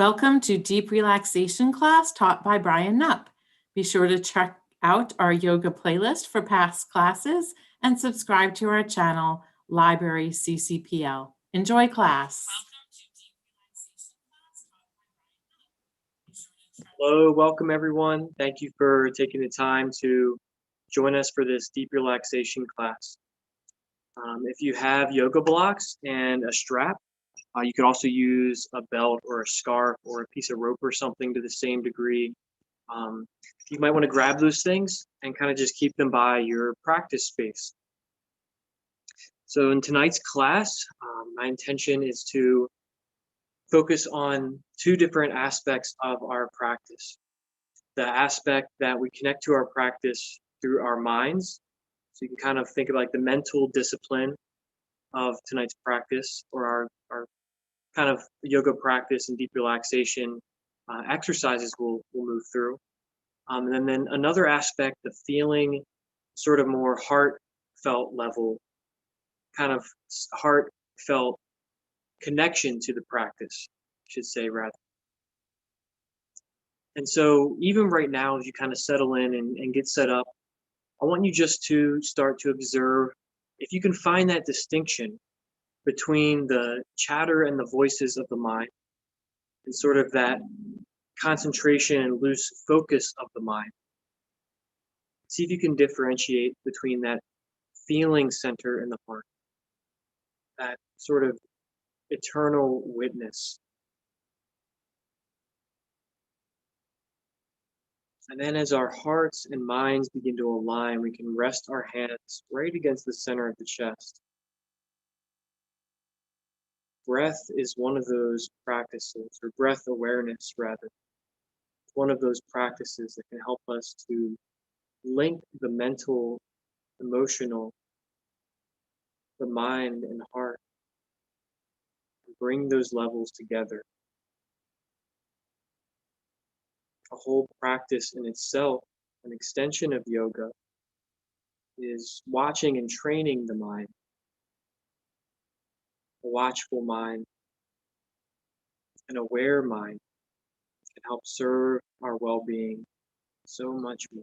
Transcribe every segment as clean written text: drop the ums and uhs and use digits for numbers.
Welcome to Deep Relaxation class taught by Bryan Nupp. Be sure to check out our yoga playlist for past classes and subscribe to our channel, Library CCPL. Enjoy class. Hello, welcome everyone. Thank you for taking the time to join us for this deep relaxation class. If you have yoga blocks and a strap, you could also use a belt or a scarf or a piece of rope or something to the same degree. You might want to grab those things and kind of just keep them by your practice space. So in tonight's class, my intention is to focus on two different aspects of our practice. The aspect that we connect to our practice through our minds. So you can kind of think of like the mental discipline of tonight's practice, or our kind of yoga practice and deep relaxation exercises we'll move through. And then another aspect, the feeling, sort of more heartfelt level, kind of heartfelt connection to the practice, I should say rather. And so even right now, as you kind of settle in and get set up, I want you just to start to observe if you can find that distinction between the chatter and the voices of the mind and sort of that concentration and loose focus of the mind. See if you can differentiate between that feeling center in the heart, that sort of eternal witness. And then as our hearts and minds begin to align, we can rest our hands right against the center of the chest. Breath is one of those practices, or breath awareness rather. It's one of those practices that can help us to link the mental, emotional, the mind and heart, and bring those levels together. A whole practice in itself, an extension of yoga, is watching and training the mind. A watchful mind, an aware mind can help serve our well-being so much more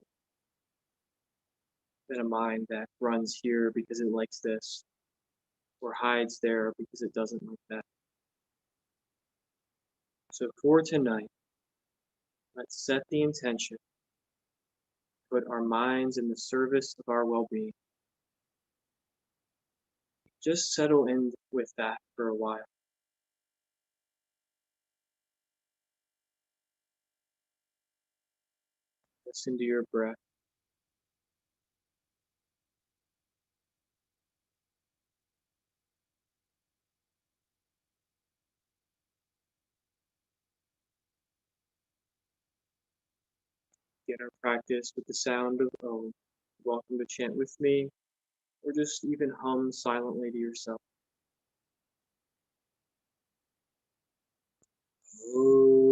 than a mind that runs here because it likes this, or hides there because it doesn't like that. So for tonight, let's set the intention, put our minds in the service of our well-being. Just settle in with that for a while. Listen to your breath. Get our practice with the sound of Om. Welcome to chant with me, or just even hum silently to yourself. Om.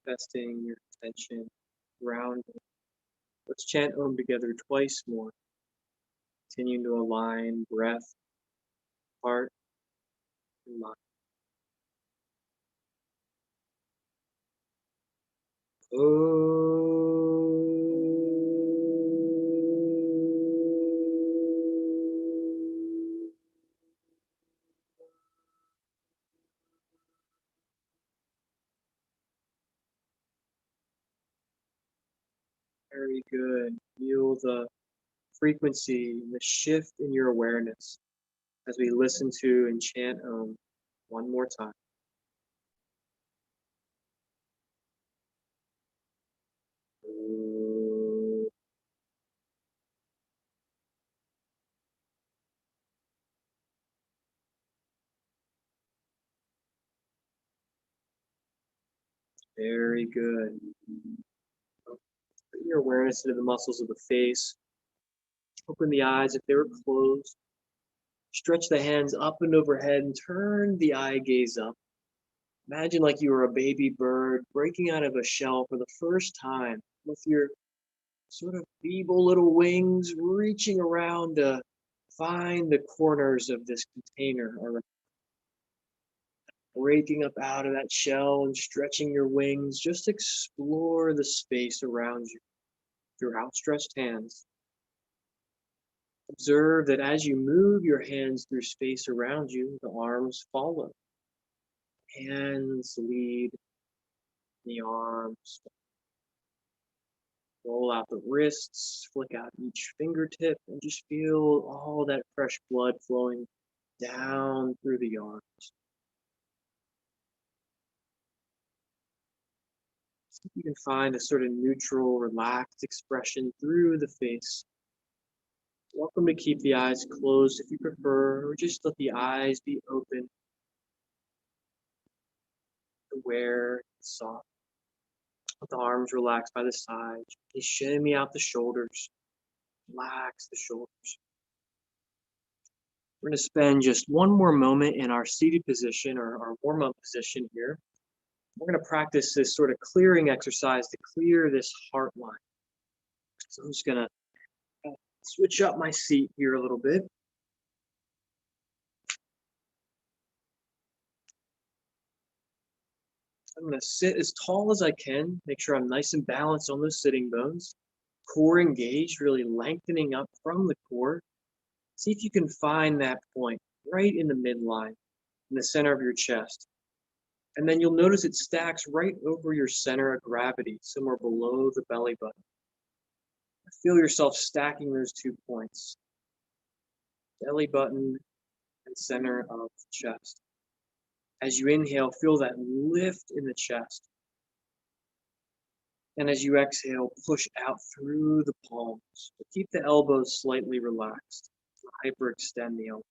Manifesting your attention, grounding. Let's chant Om together twice more. Continuing to align breath, heart, and mind. Very good. Feel the frequency, the shift in your awareness as we listen to and chant Om one more time. Very good. Bring your awareness into the muscles of the face. Open the eyes if they were closed. Stretch the hands up and overhead and turn the eye gaze up. Imagine like you were a baby bird breaking out of a shell for the first time with your sort of feeble little wings reaching around to find the corners of this container or breaking up out of that shell and stretching your wings. Just explore the space around you with your outstretched hands. Observe that as you move your hands through space around you, the arms follow. Hands lead the arms. Roll out the wrists, flick out each fingertip, and just feel all that fresh blood flowing down through the arms. See if you can find a sort of neutral, relaxed expression through the face. Welcome to keep the eyes closed if you prefer, or just let the eyes be open, aware, soft. Let the arms relax by the side. You shimmy out the shoulders. Relax the shoulders. We're going to spend just one more moment in our seated position or our warm-up position here. We're going to practice this sort of clearing exercise to clear this heart line. So I'm just going to switch up my seat here a little bit. I'm going to sit as tall as I can, make sure I'm nice and balanced on those sitting bones. Core engaged, really lengthening up from the core. See if you can find that point right in the midline, in the center of your chest. And then you'll notice it stacks right over your center of gravity, somewhere below the belly button. Feel yourself stacking those 2 points, belly button and center of the chest. As you inhale, feel that lift in the chest. And as you exhale, push out through the palms. But keep the elbows slightly relaxed. Hyperextend the elbows.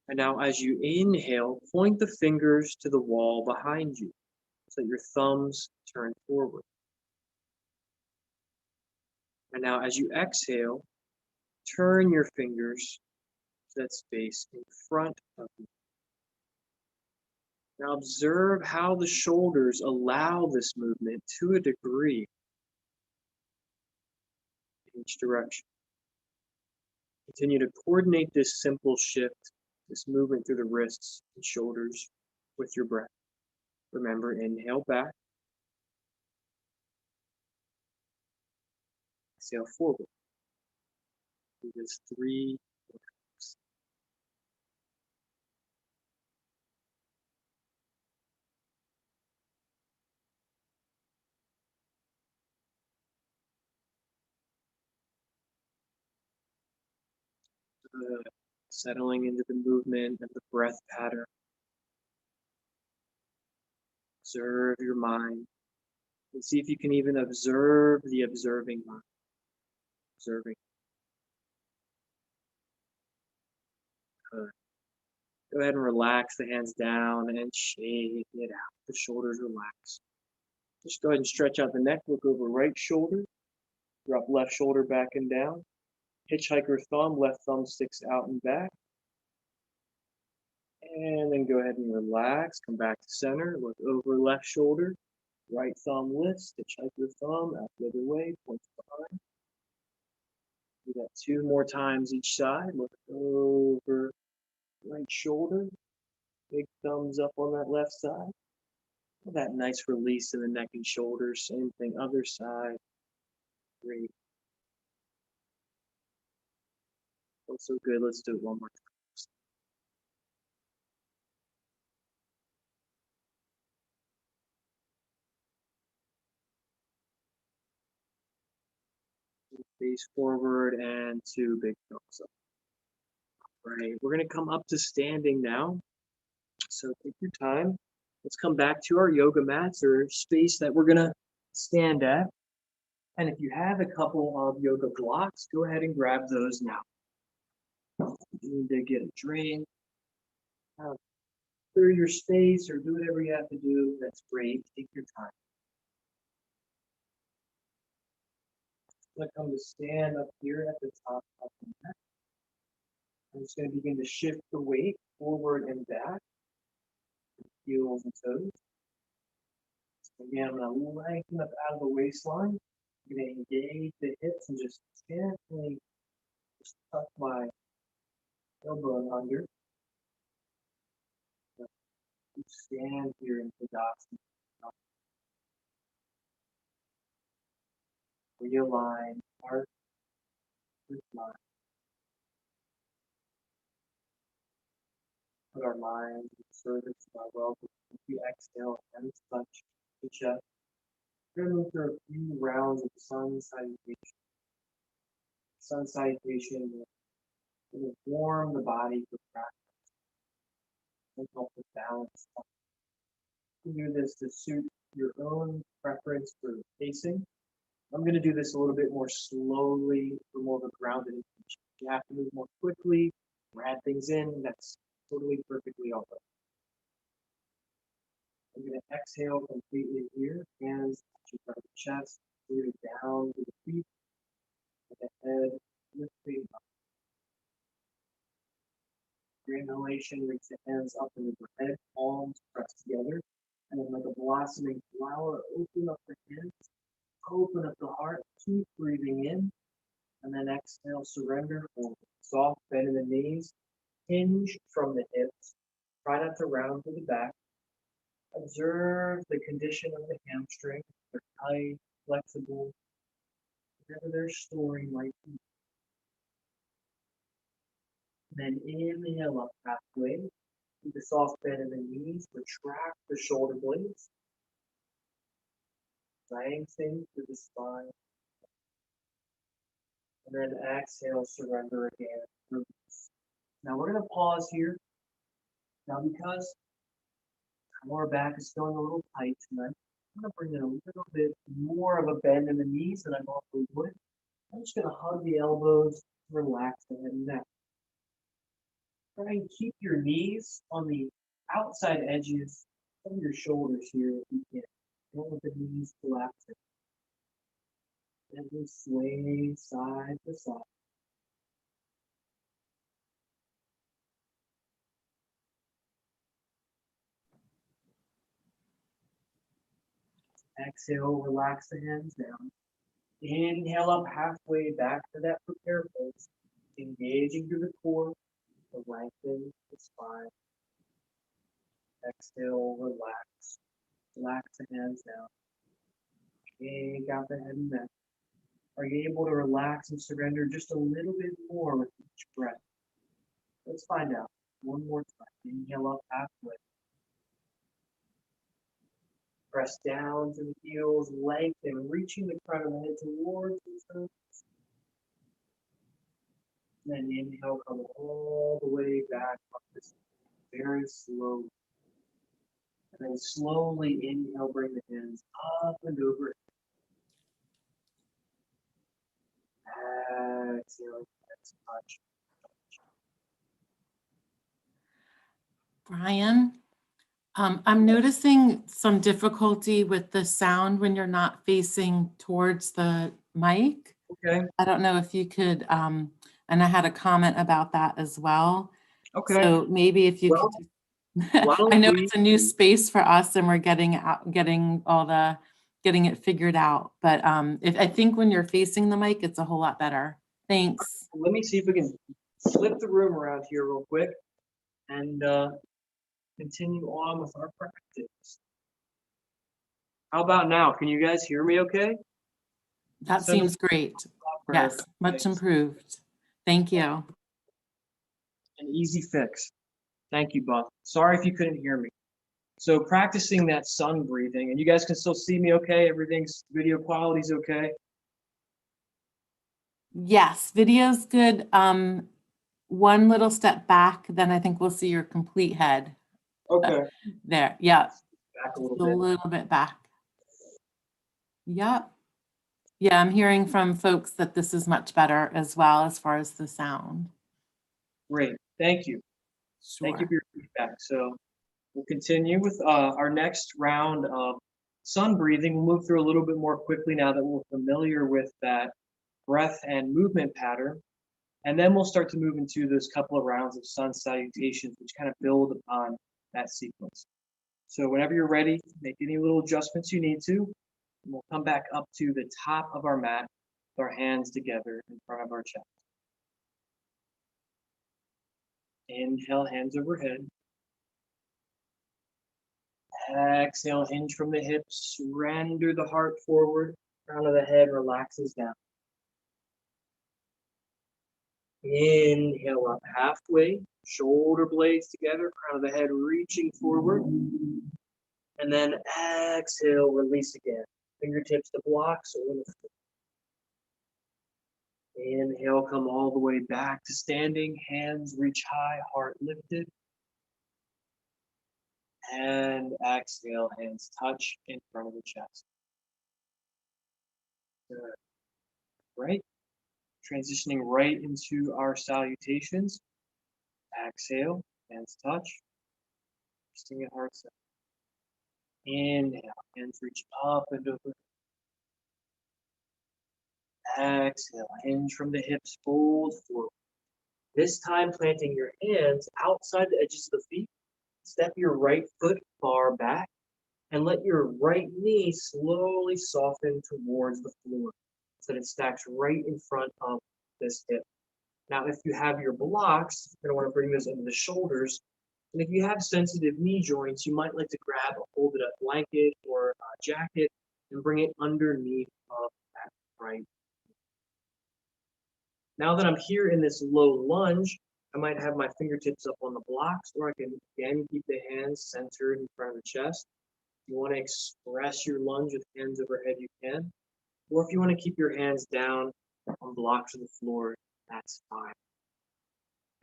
And now as you inhale, point the fingers to the wall behind you so that your thumbs turn forward. And now as you exhale, turn your fingers to that space in front of you. Now observe how the shoulders allow this movement to a degree in each direction. Continue to coordinate this simple shift, this movement through the wrists and shoulders with your breath. Remember, inhale back. Exhale forward. Do this 3 times. Good. Settling into the movement and the breath pattern. Observe your mind. And see if you can even observe the observing mind. Observing. Good. Go ahead and relax the hands down and shake it out. The shoulders relax. Just go ahead and stretch out the neck. Look over right shoulder. Drop left shoulder back and down. Hitchhiker thumb. Left thumb sticks out and back. And then go ahead and relax. Come back to center. Look over left shoulder. Right thumb lifts. Hitchhiker thumb out the other way. Points behind. Do that 2 more times each side. Look over right shoulder. Big thumbs up on that left side. That nice release in the neck and shoulders. Same thing, other side. Great. Also good. Let's do it one more time. Face forward and 2 big thumbs up. All right, we're going to come up to standing now. So take your time. Let's come back to our yoga mats or space that we're going to stand at. And if you have a couple of yoga blocks, go ahead and grab those now. You need to get a drink, clear your space, or do whatever you have to do. That's great. Take your time. I'm going to come to stand up here at the top of the mat. I'm just going to begin to shift the weight forward and back. ankles and toes. Again, I'm going to lengthen up out of the waistline. I'm going to engage the hips and just gently just tuck my elbow under. Stand here in Tadasana. Realign heart with mind. Put our mind in service of our well-being. If we exhale, hands touch the chest. We're going to move through a few rounds of sun salutation. Sun salutation will warm the body for practice and help with balance. You can do this to suit your own preference for pacing. I'm going to do this a little bit more slowly for more of a grounded intention. If you have to move more quickly or add things in, that's totally perfectly all right. I'm going to exhale completely here. Hands touching the chest, moving down to the feet, and the head lifting up. Your inhalation reach the hands up into the head, palms pressed together, and then like a blossoming flower, open up the hands, open up the heart, keep breathing in, and then exhale, surrender forward. Soft bend in the knees, hinge from the hips, try not to round to the back. Observe the condition of the hamstring, they're tight, flexible, whatever their story might be. Then inhale up halfway, keep a soft bend in the knees, retract the shoulder blades, lengthen through the spine, and then exhale, surrender again. Release. Now we're going to pause here. Now because our back is feeling a little tight tonight, I'm going to bring in a little bit more of a bend in the knees than I normally would. I'm just going to hug the elbows, relax the head and neck. Try and keep your knees on the outside edges of your shoulders here if you can. Don't let the knees collapse. Gently sway side to side. Exhale, relax the hands down. Inhale up halfway back to that prepare pose. Engaging through the core to lengthen the spine. Exhale, relax. Relax the hands down. Take out the head and neck. Are you able to relax and surrender just a little bit more with each breath? Let's find out. One more time. Inhale up halfway. Press down to the heels, lengthen, reaching the crown of the head towards the surface. Then inhale, come all the way back up this very slowly. And then slowly inhale, bring the hands up and over. Exhale, let's touch. Brian, I'm noticing some difficulty with the sound when you're not facing towards the mic. Okay. I don't know if you could, and I had a comment about that as well. Okay. So maybe if you Well, could, I know it's a new space for us and we're getting it figured out. But if I think when you're facing the mic, it's a whole lot better. Thanks. Let me see if we can flip the room around here real quick and continue on with our practice. How about now? Can you guys hear me okay? That seems great. Yes, much improved. Thank you. An easy fix. Thank you, Buff. Sorry if you couldn't hear me. So practicing that sun breathing, and you guys can still see me okay? Everything's video quality's okay? Yes, video's good. One little step back, then I think we'll see your complete head. Okay. There, yeah. Back a A little bit. little bit back. Yep. Yeah, I'm hearing from folks that this is much better as well as far as the sound. Great. Thank you. Sure. Thank you for your feedback. So we'll continue with our next round of sun breathing. We'll move through a little bit more quickly now that we're familiar with that breath and movement pattern. And then we'll start to move into those couple of rounds of sun salutations, which kind of build upon that sequence. So whenever you're ready, make any little adjustments you need to. And we'll come back up to the top of our mat with our hands together in front of our chest. Inhale, hands overhead. Exhale, hinge from the hips, render the heart forward, crown of the head relaxes down. Inhale up halfway, shoulder blades together, crown of the head reaching forward. And then exhale, release again. Fingertips to blocks or the foot. Inhale, come all the way back to standing, hands reach high, heart lifted. And exhale, hands touch in front of the chest. Good. Right. Transitioning right into our salutations. Exhale, hands touch. Resting at heart center. Inhale, hands reach up and over. Exhale, hinge from the hips, fold forward. This time planting your hands outside the edges of the feet. Step your right foot far back and let your right knee slowly soften towards the floor so that it stacks right in front of this hip. Now, if you have your blocks, you're going to want to bring those into the shoulders. And if you have sensitive knee joints, you might like to grab a folded up blanket or a jacket and bring it underneath of that right. Now that I'm here in this low lunge, I might have my fingertips up on the blocks, or I can again keep the hands centered in front of the chest. If you want to express your lunge with hands overhead, you can. Or if you want to keep your hands down on blocks of the floor, that's fine.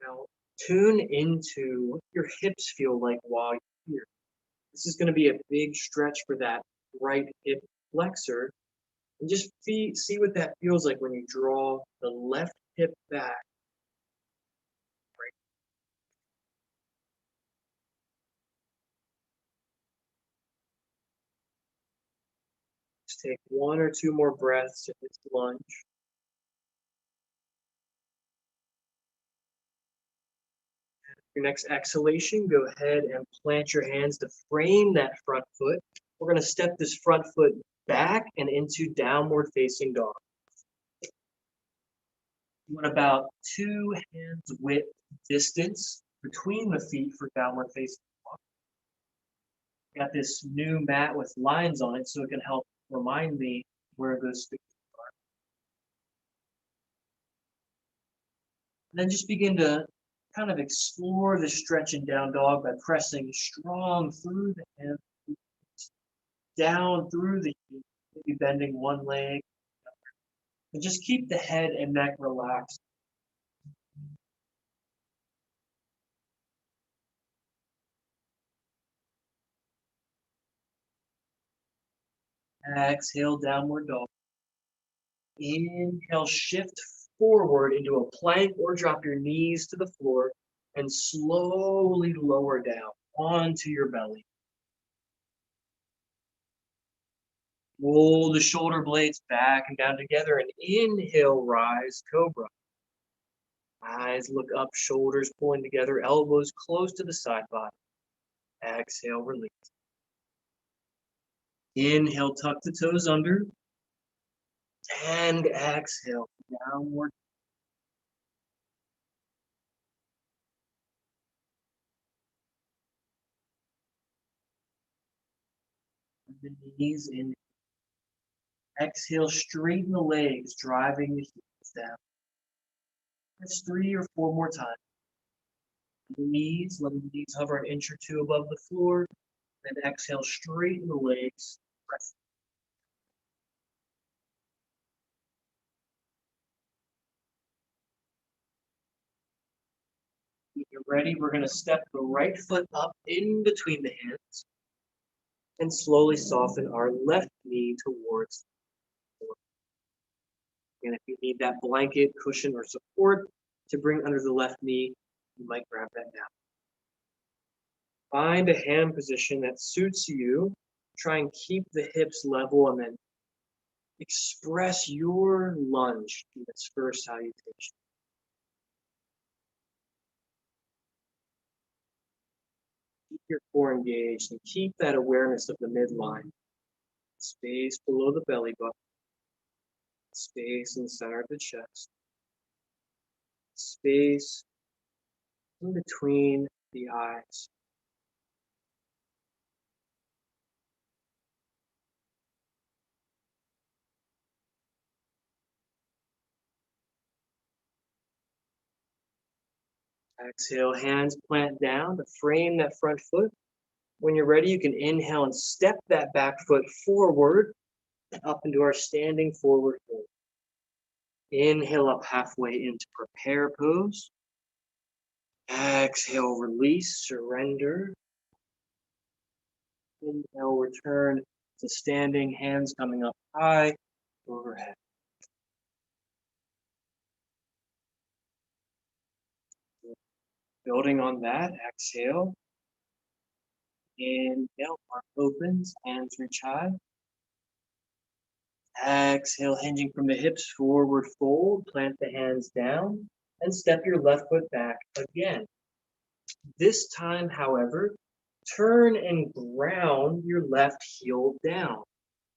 Now, tune into what your hips feel like while you're here. This is going to be a big stretch for that right hip flexor. And just see what that feels like when you draw the left hip back. Just take one or two more breaths in this lunge. Your next exhalation, go ahead and plant your hands to frame that front foot. We're going to step this front foot back and into downward facing dog. You want about 2 hands width distance between the feet for downward facing dog. Got this new mat with lines on it so it can help remind me where those feet are. And then just begin to kind of explore the stretch in down dog by pressing strong through the hands, down through the feet, maybe bending one leg. And just keep the head and neck relaxed. Exhale, downward dog. Inhale, shift forward into a plank or drop your knees to the floor and slowly lower down onto your belly. Roll the shoulder blades back and down together and inhale, rise, cobra. Eyes look up, shoulders pulling together, elbows close to the side body. Exhale, release. Inhale, tuck the toes under. And exhale, downward. The knees in. Exhale, straighten the legs, driving the heels down. That's 3 or 4 more times. The knees, let the knees hover an inch or two above the floor. Then exhale, straighten the legs. Press. When you're ready, we're going to step the right foot up in between the hands and slowly soften our left knee towards the floor. And if you need that blanket, cushion, or support to bring under the left knee, you might grab that now. Find a hand position that suits you. Try and keep the hips level and then express your lunge in its first salutation. your core engaged and keep that awareness of the midline. Space below the belly button. Space in the center of the chest. Space in between the eyes. Exhale, hands plant down to frame that front foot. When you're ready, you can inhale and step that back foot forward up into our standing forward fold. Inhale up halfway into prepare pose. Exhale, release, surrender. Inhale, return to standing, hands coming up high overhead. Building on that, exhale. Inhale, heart opens, hands reach high. Exhale, hinging from the hips, forward fold, plant the hands down, and step your left foot back again. This time, however, turn and ground your left heel down.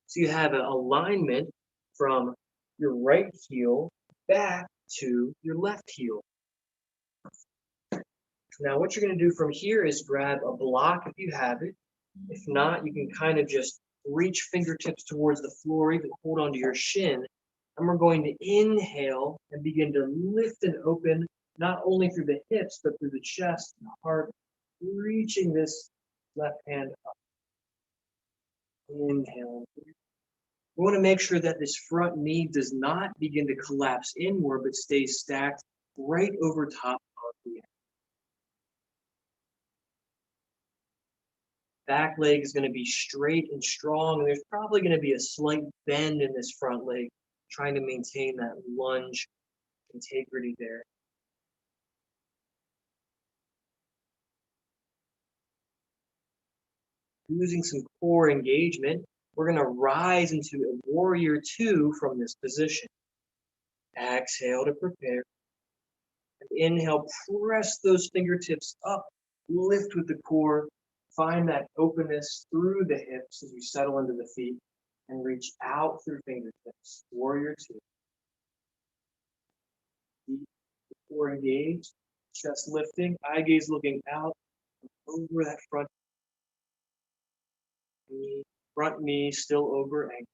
So you have an alignment from your right heel back to your left heel. Now, what you're going to do from here is grab a block if you have it. If not, you can kind of just reach fingertips towards the floor, even hold onto your shin. And we're going to inhale and begin to lift and open, not only through the hips, but through the chest and the heart, reaching this left hand up. Inhale. We want to make sure that this front knee does not begin to collapse inward, but stays stacked right over top of the head. Back leg is going to be straight and strong, and there's probably going to be a slight bend in this front leg, trying to maintain that lunge integrity there. Using some core engagement, we're going to rise into a warrior two from this position. Exhale to prepare. And inhale, press those fingertips up, lift with the core, find that openness through the hips as you settle into the feet, and reach out through fingertips. Warrior two. Deep core engaged, chest lifting, eye gaze looking out, over that front knee still over ankle.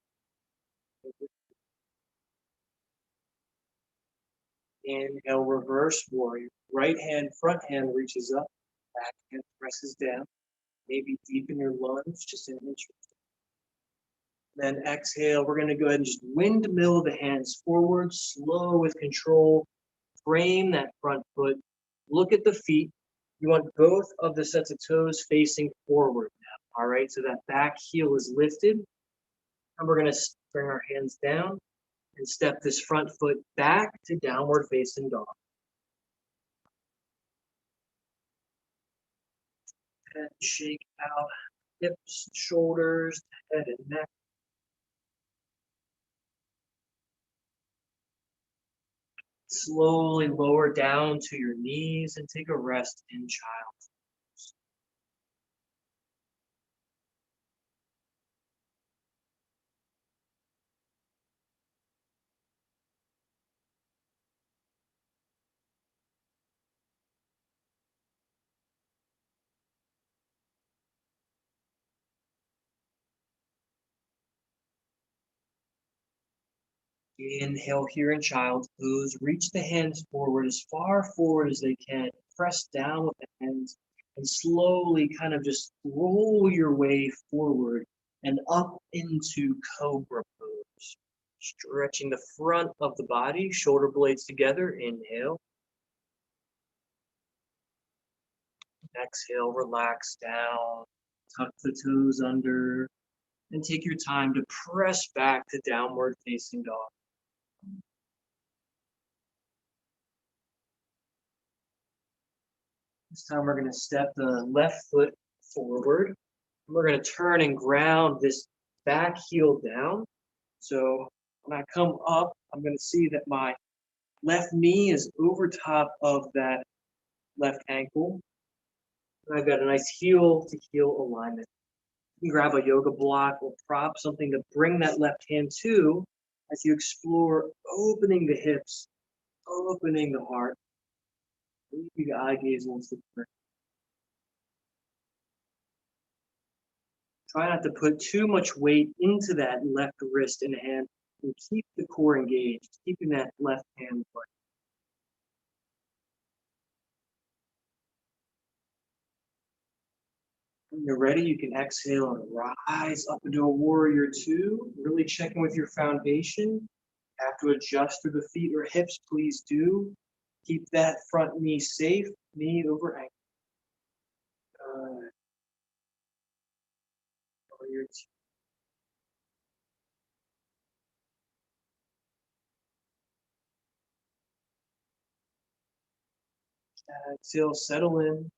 Inhale, reverse warrior. Right hand, front hand reaches up, back hand presses down. Maybe deepen your lunge just an inch. Then exhale, we're going to go ahead and just windmill the hands forward, slow with control. Frame that front foot. Look at the feet. You want both of the sets of toes facing forward now. All right, so that back heel is lifted. And we're going to bring our hands down and step this front foot back to downward facing dog. Head shake out, hips, shoulders, head and neck. Slowly lower down to your knees and take a rest in child. Inhale here in child's pose. Reach the hands forward as far forward as they can. Press down with the hands and slowly kind of just roll your way forward and up into cobra pose. Stretching the front of the body, shoulder blades together. Inhale. Exhale, relax down. Tuck the toes under. And take your time to press back to downward facing dog. This time we're going to step the left foot forward. We're going to turn and ground this back heel down. So when I come up, I'm going to see that my left knee is over top of that left ankle. And I've got a nice heel to heel alignment. You can grab a yoga block or prop, something to bring that left hand to as you explore opening the hips, opening the heart. Leave the eye gaze once the prayer. Try not to put too much weight into that left wrist and hand, and keep the core engaged, keeping that left hand light. When you're ready, you can exhale and rise up into a warrior two. Really checking with your foundation. Have to adjust through the feet or hips, please do. Keep that front knee safe, knee over ankle. Warrior two. Exhale, settle in,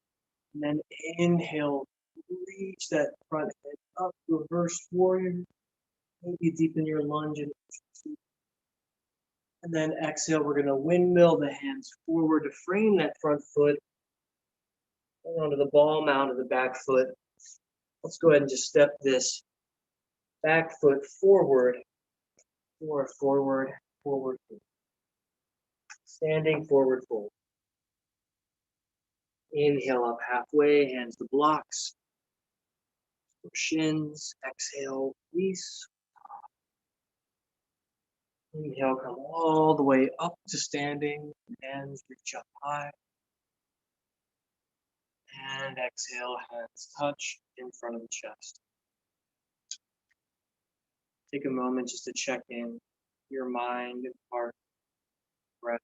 and then inhale, reach that front head up, reverse warrior. Maybe deepen your lunge and then exhale, we're going to windmill the hands forward to frame that front foot. Hold onto the ball mount of the back foot. Let's go ahead and just step this back foot forward, forward, forward, forward. Standing forward, fold. Inhale up halfway, hands to blocks. Shins, exhale, release. Inhale, come all the way up to standing. Hands reach up high. And exhale, hands touch in front of the chest. Take a moment just to check in your mind and heart, breath.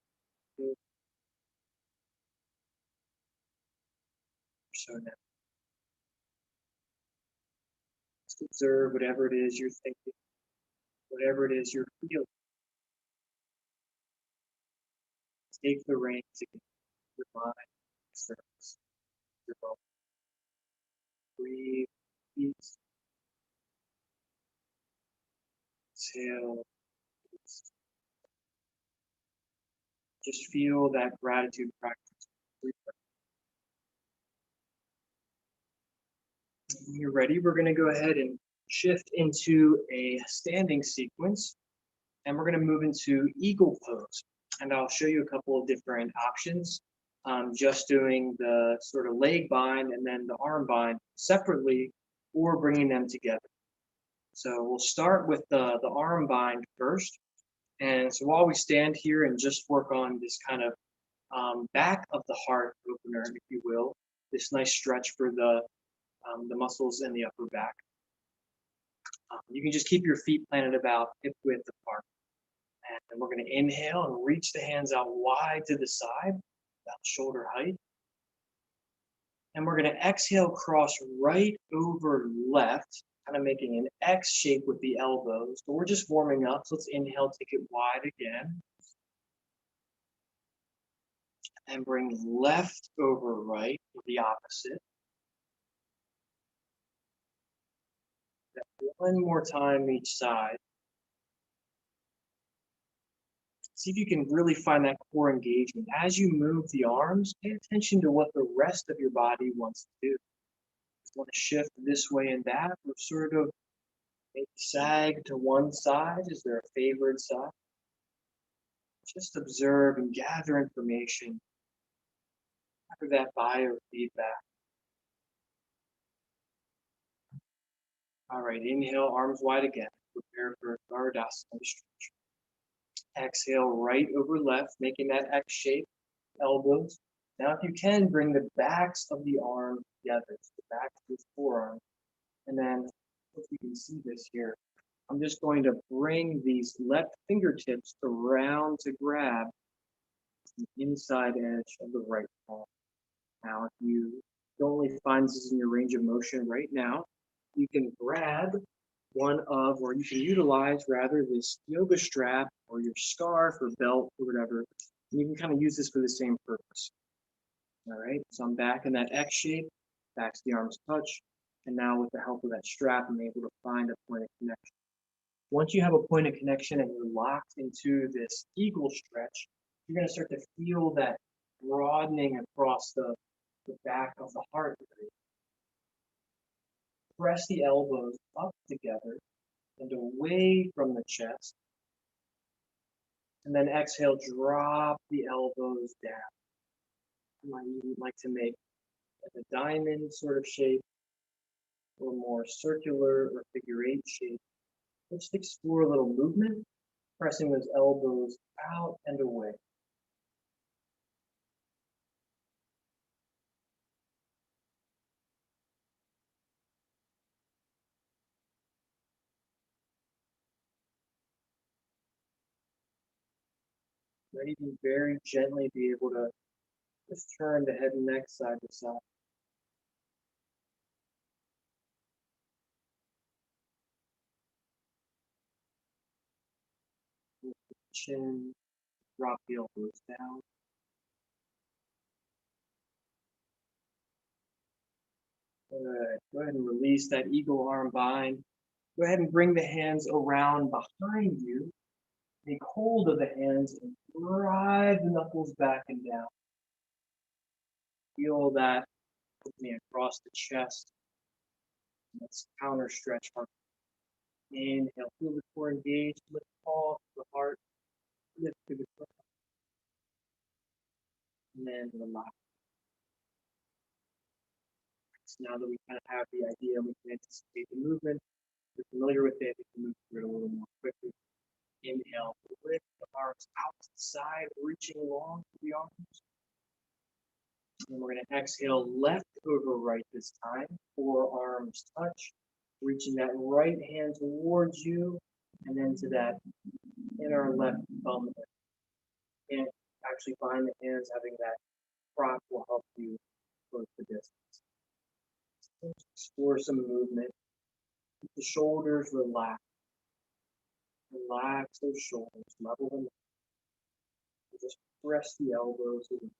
So now, just observe whatever it is you're thinking, whatever it is you're feeling. Take the reins again, your mind, service, your body. Breathe, peace. Exhale, peace. Just feel that gratitude practice. When you're ready, we're going to go ahead and shift into a standing sequence, and we're going to move into eagle pose. And I'll show you a couple of different options. Just doing the sort of leg bind and then the arm bind separately, or bringing them together. So we'll start with the arm bind first. And so while we stand here and just work on this kind of back of the heart opener, if you will, this nice stretch for the muscles in the upper back. You can just keep your feet planted about hip width apart. And we're going to inhale and reach the hands out wide to the side, about shoulder height. And we're going to exhale, cross right over left, kind of making an X shape with the elbows. So we're just warming up. So let's inhale, take it wide again. And bring left over right, the opposite. One more time each side. See if you can really find that core engagement. As you move the arms, pay attention to what the rest of your body wants to do. You want to shift this way and that, or sort of maybe sag to one side. Is there a favored side? Just observe and gather information. After that biofeedback. All right, inhale, arms wide again. Prepare for Garudasana stretch. Exhale, right over left, making that X shape, elbows. Now, if you can, bring the backs of the arms together, so the back of the forearm. And then, if you can see this here, I'm just going to bring these left fingertips around to grab the inside edge of the right palm. Now, if you don't really find this is in your range of motion right now, you can grab one of, or you can utilize rather, this yoga strap or your scarf or belt or whatever. And you can kind of use this for the same purpose. All right, so I'm back in that X shape, back to the arms touch. And now with the help of that strap, I'm able to find a point of connection. Once you have a point of connection and you're locked into this eagle stretch, you're going to start to feel that broadening across the the back of the heart. Press the elbows up together and away from the chest. And then exhale, drop the elbows down. You might even like to make a diamond sort of shape or more circular or figure eight shape. Let's explore a little movement, pressing those elbows out and away. Might even very gently be able to just turn the head and neck side to side. Chin, drop the elbows down. Good. Go ahead and release that eagle arm bind. Go ahead and bring the hands around behind you. Take hold of the hands and drive the knuckles back and down. Feel that opening across the chest. Let's counter stretch our inhale. Feel the core engaged. Lift all to the heart. Lift to the front. And then relax. Now that we kind of have the idea, we can anticipate the movement. If you're familiar with it, we can move through it a little more quickly. Inhale, lift the arms out to the side, reaching long to the arms. And we're going to exhale left over right this time. Forearms touch, reaching that right hand towards you, and then to that inner left thumb. And actually find the hands having that prop will help you close the distance. Explore some movement. Keep the shoulders relaxed. Relax those shoulders, level them. Just press the elbows in.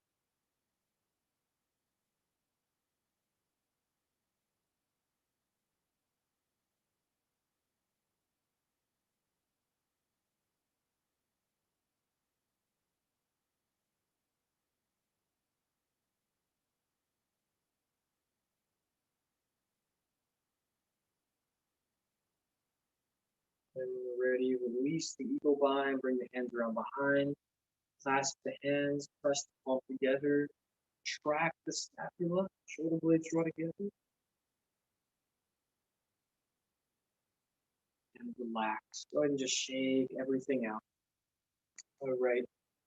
When you're ready, release the eagle bind, bring the hands around behind, clasp the hands, press the palm together, track the scapula, shoulder blades draw together, and relax. Go ahead and just shake everything out. All right.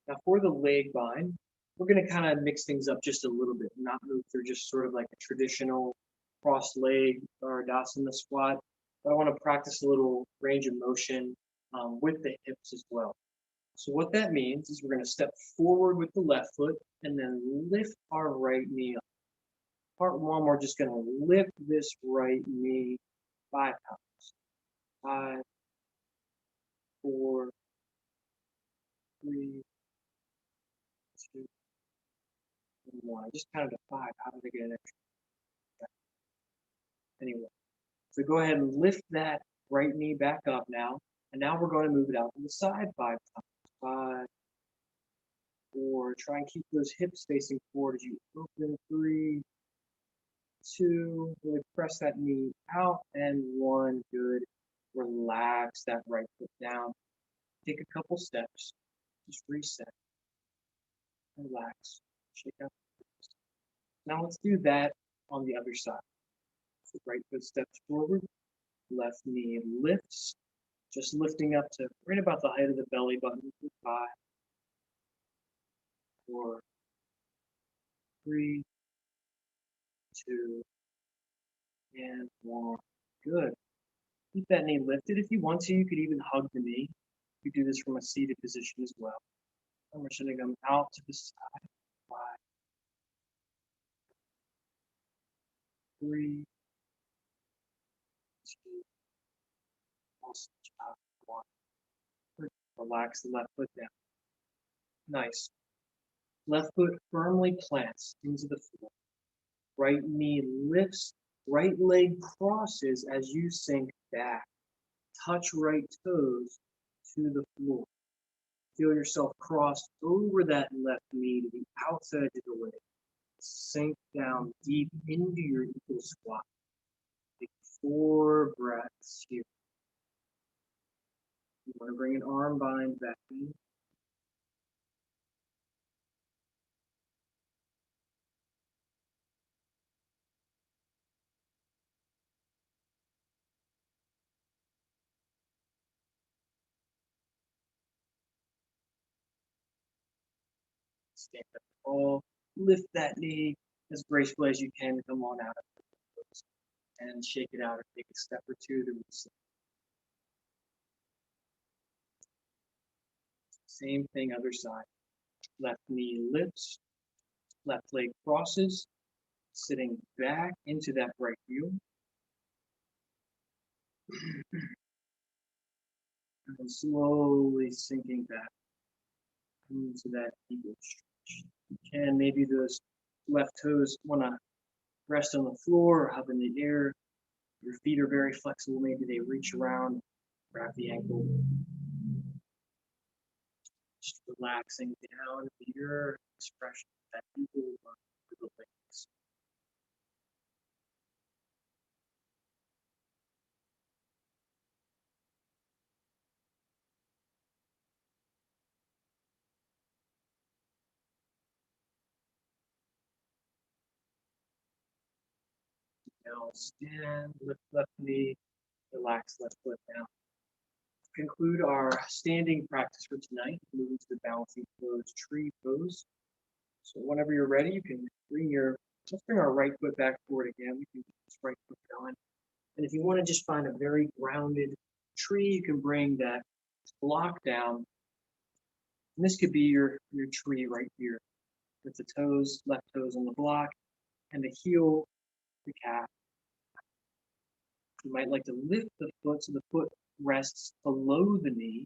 Now for the leg bind, we're going to kind of mix things up just a little bit, not move through just sort of like a traditional cross leg or Urdhvasana squat, but I want to practice a little range of motion with the hips as well. So what that means is we're going to step forward with the left foot and then lift our right knee up. Part one, we're just going to lift this right knee 5 times. 5, 4, 3, 2, and 1. I just counted to 5. How did I get an extra? Anyway, so go ahead and lift that right knee back up now. And now we're going to move it out to the side 5 times. 5, 4, try and keep those hips facing forward as you open. 3, 2, really press that knee out, and 1, good. Relax that right foot down. Take a couple steps. Just reset. Relax. Shake out the hips. Now let's do that on the other side. So right foot steps forward, left knee lifts, just lifting up to right about the height of the belly button. 5, 4, 3, 2, and 1. Good. Keep that knee lifted. If you want to, you could even hug the knee. You do this from a seated position as well. And we're sending them out to the side. 5, 3, 2, awesome job. 1. Good. Relax the left foot down. Nice. Left foot firmly plants into the floor. Right knee lifts. Right leg crosses as you sink back. Touch right toes to the floor. Feel yourself cross over that left knee to the outside of the leg. Sink down deep into your eagle squat. Take 4 breaths here. You want to bring an arm bind back in. Stand up tall. Lift that knee as gracefully as you can. Come on out of it. And shake it out or take a step or two to reset. Same thing, other side. Left knee lifts, left leg crosses, sitting back into that right heel. And slowly sinking back into that eagle stretch. You can, maybe those left toes want to rest on the floor or up in the air. Your feet are very flexible. Maybe they reach around, grab the ankle. Just relaxing down your expression, that eagle for the legs. Now stand, lift left knee, relax left foot down. Conclude our standing practice for tonight. Moving to the balancing pose, tree pose. So whenever you're ready, you can let's bring our right foot back forward again. We can get this right foot going. And if you want to just find a very grounded tree, you can bring that block down. And this could be your tree right here with the toes, left toes on the block, and the heel, the calf. You might like to lift the foot so the foot rests below the knee,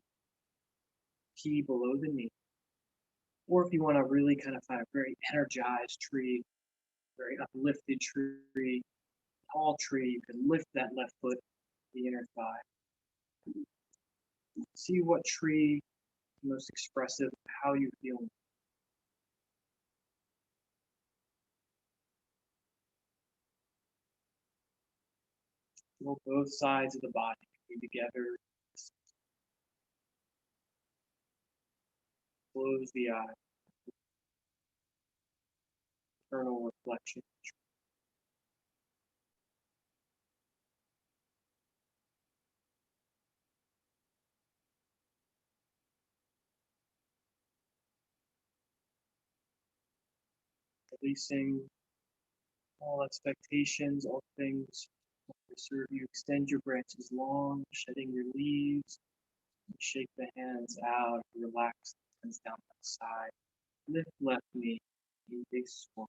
key below the knee. Or if you want to really kind of find a very energized tree, very uplifted tree, tall tree, you can lift that left foot, the inner thigh. See what tree is most expressive, how you feel. Feel both sides of the body be together. Close the eye. Internal reflection. Releasing all expectations, all things that serve you. Extend your branches long, shedding your leaves. Shake the hands out, relax the hands down the side. Lift left knee, big swan.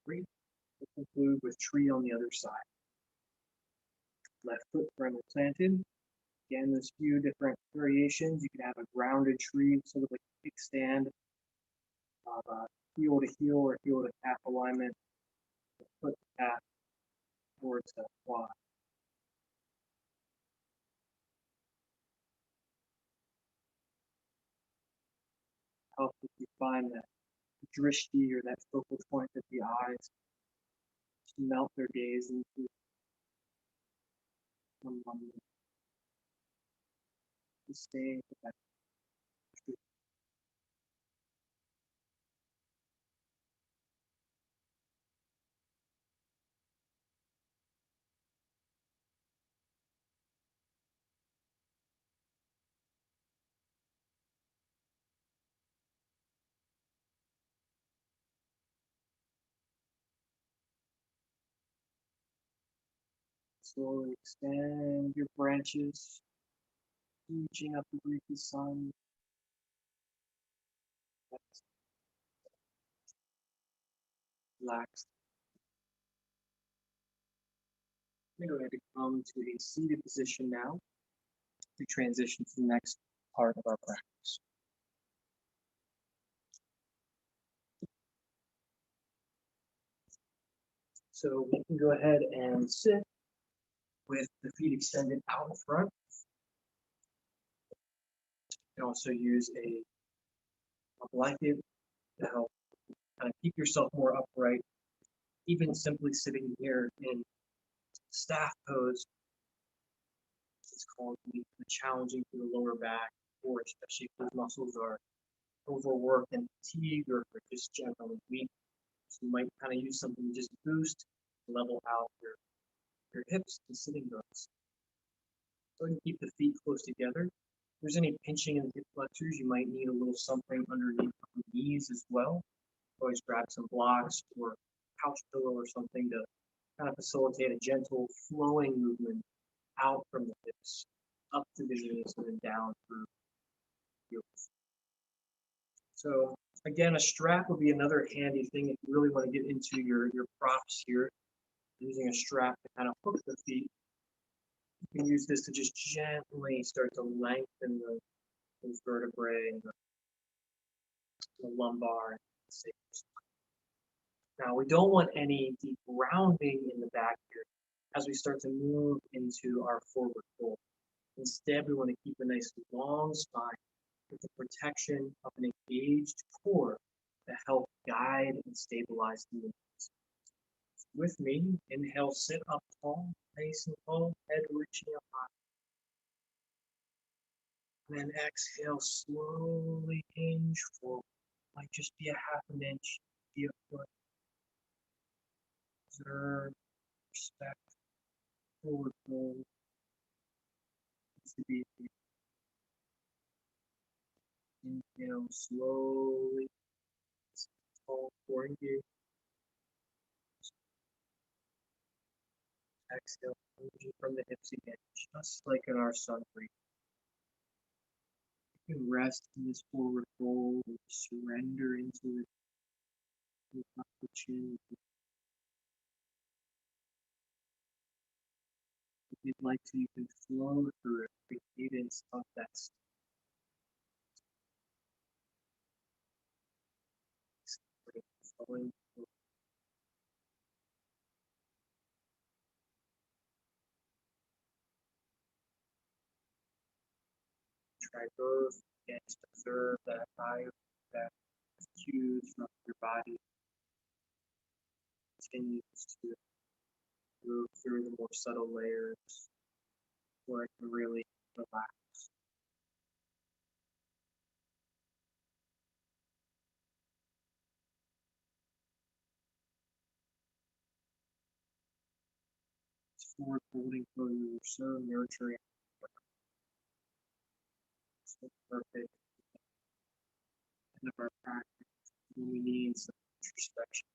Breathe. We'll conclude with tree on the other side. Left foot firmly planted. Again, there's a few different variations. You can have a grounded tree, sort of like a kickstand, heel to heel or heel to calf alignment, foot to calf, towards the quad. Help if you find that drishti or that focal point of the eyes, to melt their gaze into one. Staying with that. Slowly extend your branches, reaching up to greet the sun. Relax. I'm going to go ahead and come to a seated position now to transition to the next part of our practice. So we can go ahead and sit with the feet extended out in front. You can also use a blanket to help kind of keep yourself more upright. Even simply sitting here in staff pose, it's called challenging for the lower back, or especially if those muscles are overworked and fatigued, or if they're just generally weak. So you might kind of use something to just boost, level out your hips and sitting bones. Go ahead and keep the feet close together. If there's any pinching in the hip flexors, you might need a little something underneath the knees as well. Always grab some blocks or couch pillow or something to kind of facilitate a gentle flowing movement out from the hips, up to the knees, and then down through the heels. So again, a strap would be another handy thing if you really want to get into your props here. Using a strap to kind of hook the feet. You can use this to just gently start to lengthen those vertebrae and the lumbar. Now, we don't want any deep rounding in the back here as we start to move into our forward fold. Instead, we want to keep a nice long spine with the protection of an engaged core to help guide and stabilize the movements. With me, inhale, sit up tall, nice and tall, head reaching up high. And then exhale, slowly hinge forward. Might just be a half an inch, be a foot. Observe, respect, forward fold. To be inhale, slowly, tall, core engage. Exhale, moving from the hips again, just like in our sun breathing. You can rest in this forward fold and surrender into it. Up the chin. If you'd like to, you can flow through it, the cadence of that. Flowing through. Try both. Again, just observe that eye, that cues from your body continues to move through the more subtle layers where it can really relax. Forward folding poses are so nurturing. So perfect. End of our practice. When we need some introspection.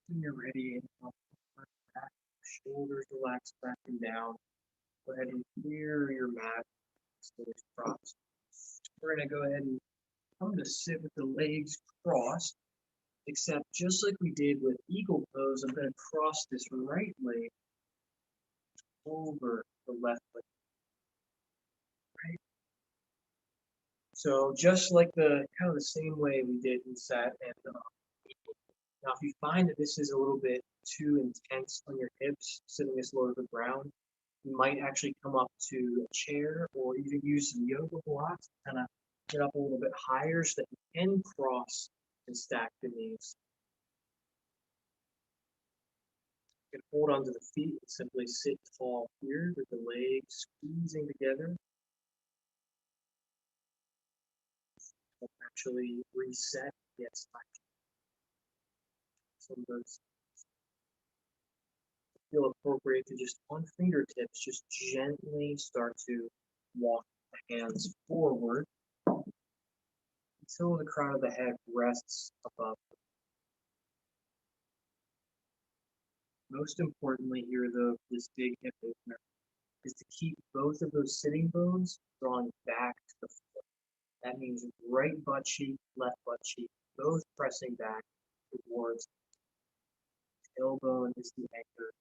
When you're ready, inhale, back, shoulders relax back and down. Go ahead and clear your mat. Props. We're going to go ahead and come to sit with the legs crossed, except just like we did with eagle pose, I'm going to cross this right leg over the left leg. Right? So just like the kind of the same way we did in sat and now, if you find that this is a little bit too intense on your hips, sitting this low to the ground, you might actually come up to a chair or even use some yoga blocks to kind of get up a little bit higher so that you can cross and stack the knees. You can hold onto the feet and simply sit tall here with the legs squeezing together. Actually reset, yes, some of those feel appropriate to just on fingertips, just gently start to walk the hands forward until the crown of the head rests above. Most importantly here, though, this big hip opener is to keep both of those sitting bones drawn back to the floor. That means right butt cheek, left butt cheek, both pressing back towards the tailbone is the anchor.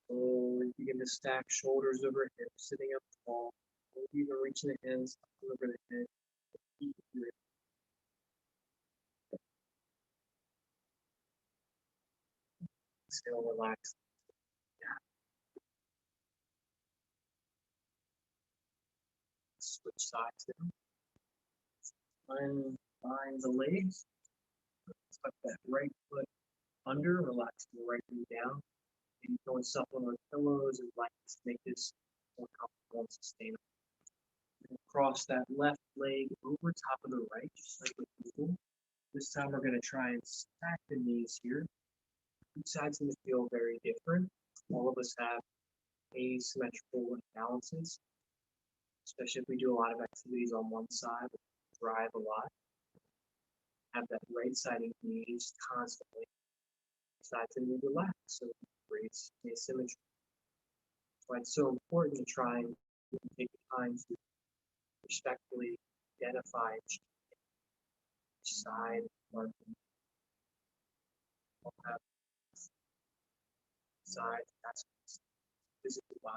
Slowly begin to stack shoulders over hips, sitting up tall. Maybe even reaching the hands up over the head. Keep it. Exhale, relax. Switch sides now. Find the legs. Tuck that right foot under, relax the right knee down. Maybe throwing something with pillows and blankets to make this more comfortable and sustainable. And cross that left leg over top of the right, just like before. This time we're going to try and stack the knees here. Each side's going to feel very different. All of us have asymmetrical imbalances, especially if we do a lot of activities on one side, drive a lot. Have that right side engaged constantly. Sides and we relax, so it creates asymmetry. That's why it's so important to try and take the time to respectfully identify each side. We'll have side that's physical body.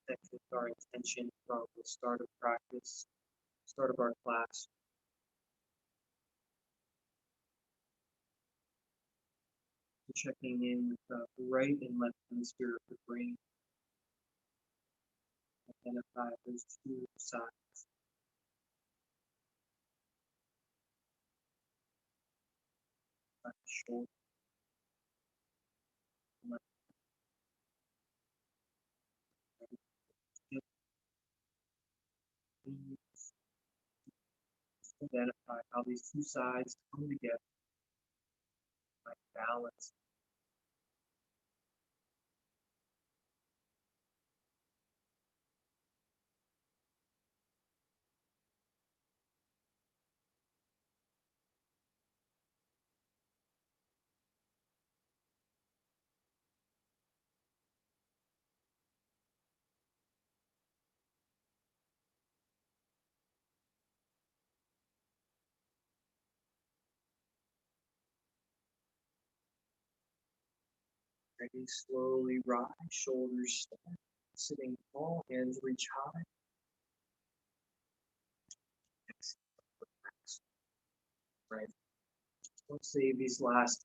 That keeps our intention from the start of practice, start of our class. Checking in with the right and left hemisphere of the brain. Identify those two sides. Shoulder. Left. Identify how these two sides come together, like balance. Ready, slowly rise, shoulders stand, sitting tall, hands reach high. Right. Let's save these last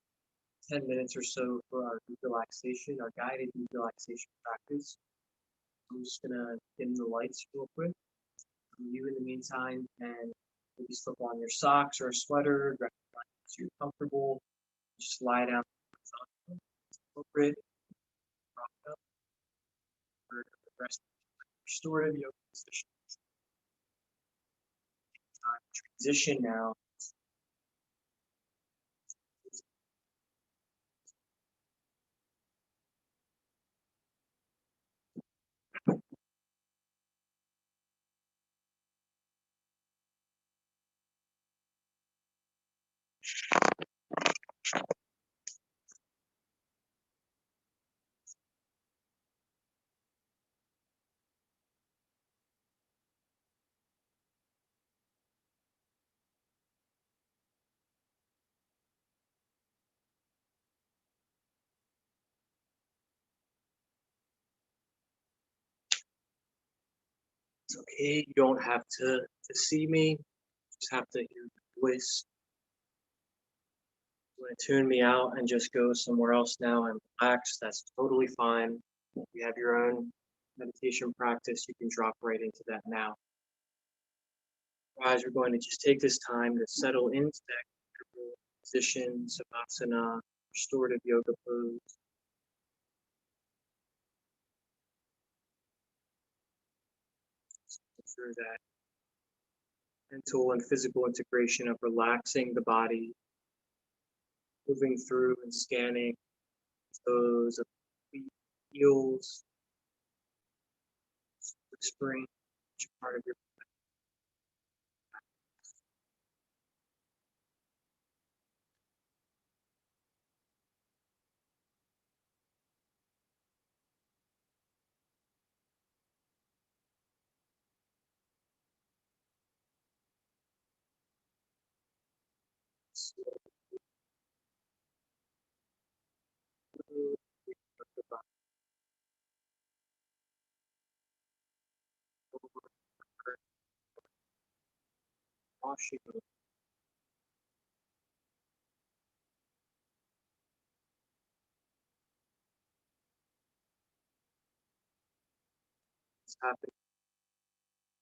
10 minutes or so for our deep relaxation, our guided deep relaxation practice. I'm just gonna dim the lights real quick. You, in the meantime, can maybe slip on your socks or a sweater, grab a blanket so you're comfortable. Just lie down. Appropriate. Rock up. For the rest of the restorative yoga position. Transition now. It's okay. You don't have to see me. You just have to hear the voice. You want to tune me out and just go somewhere else now and relax. That's totally fine. If you have your own meditation practice, you can drop right into that now. Otherwise, we're going to just take this time to settle into that comfortable position, savasana, restorative yoga pose. Through that mental and physical integration of relaxing the body, moving through and scanning toes of the feet, heels, whispering each part of your washing over. It's happening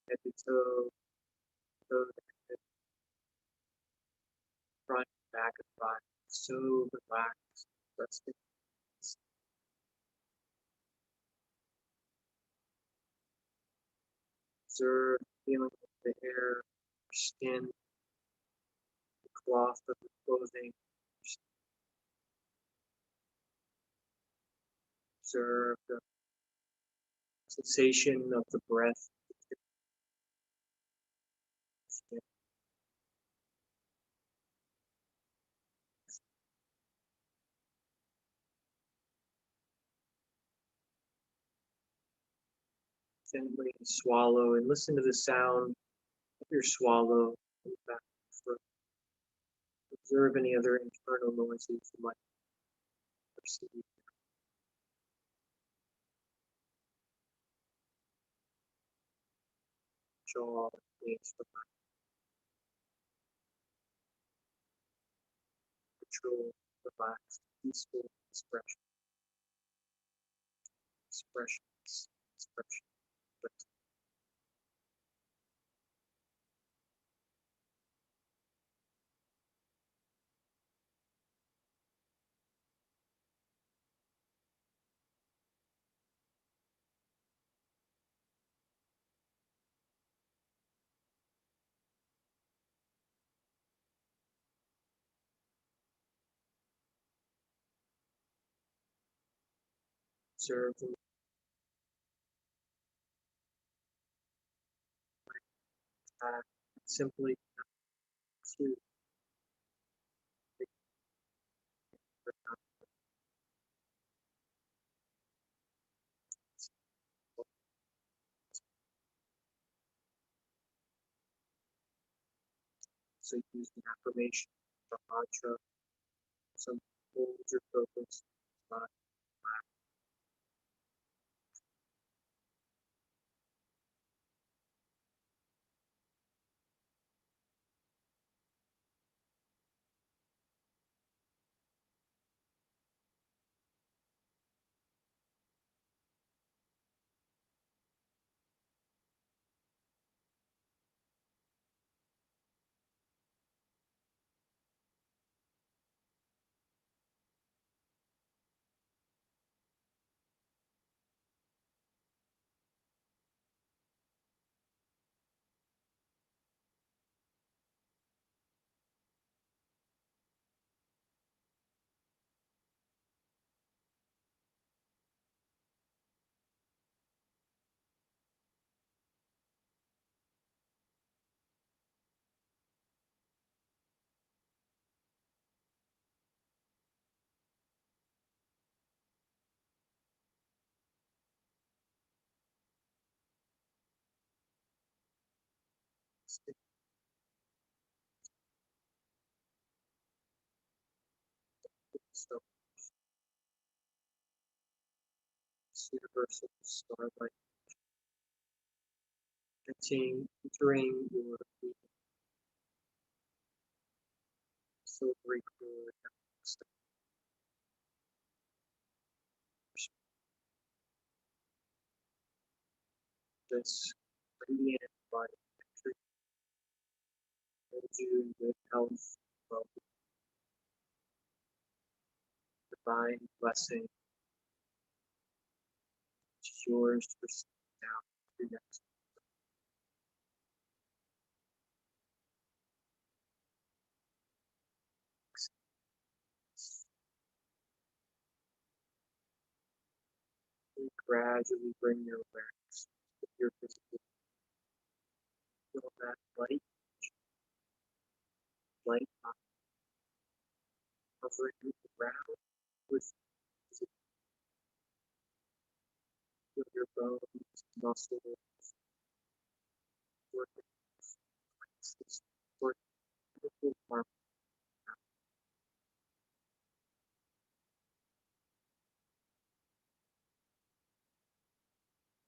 head to toe, toe to head, front, back, and body. So relaxed, resting. Observe the feeling of the hair, your skin, the cloth of the clothing. Observe the sensation of the breath. Gently swallow and listen to the sound of your swallow in the back of the throat. Observe any other internal noises you might perceive. Jaw, face, control, relaxed, peaceful expression, expressions, expression. Observe the simply to so use an affirmation, a mantra, some hold your focus, not stick to the stuff. This universal starlight entering your being. So grateful and this radiant body treat you in good health, well, divine blessing is yours to receive now. Your next you gradually bring your awareness to your physical. Feel that light covering you around with your bones, muscles, organs, this beautiful harmony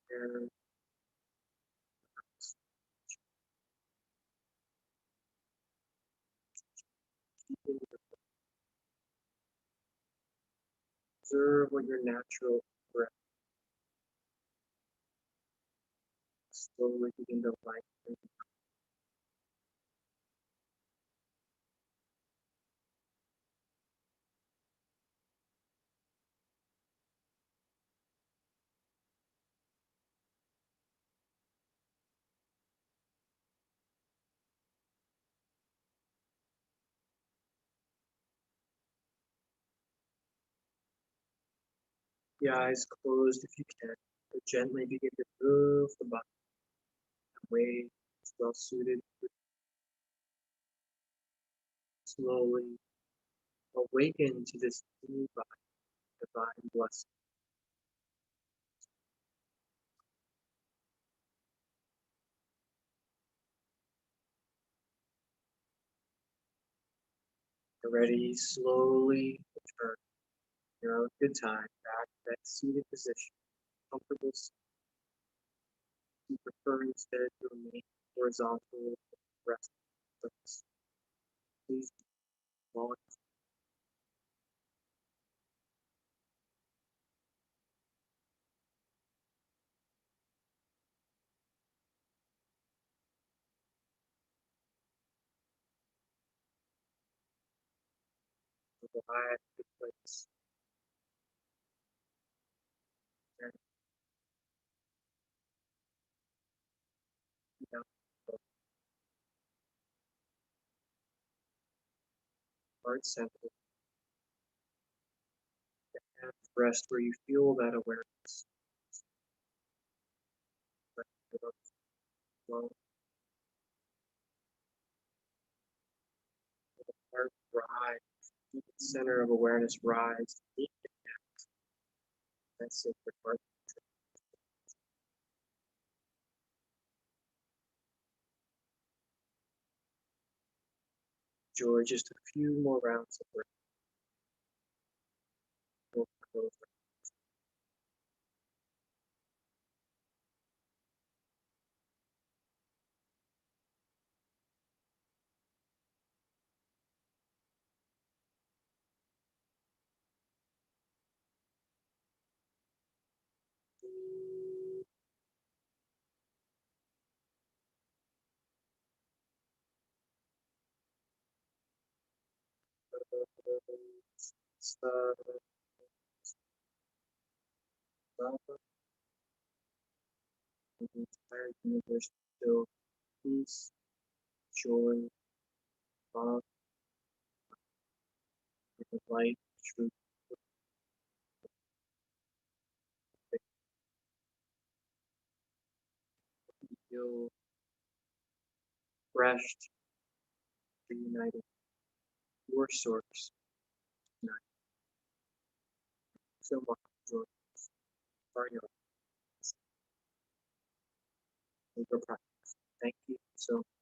there. deepen your observe what your natural breath slowly begin to lighten. The eyes closed if you can, but gently begin to move the body in a way that's well suited. Slowly awaken to this new body, divine blessing. Already slowly return your own good time back to that seated position, comfortable seat. You prefer instead to remain horizontal rest. Please long provide the place and down the heart center and rest where you feel that awareness. Let it flow, the heart rise, keep the center of awareness rise, deep that sacred heart. Enjoy just a few more rounds of breath. Close. Stop. The entire universe filled with peace, joy, love, and light, truth. Feel refreshed, reunited, your source. Tonight. So much for your practice. Thank you so much.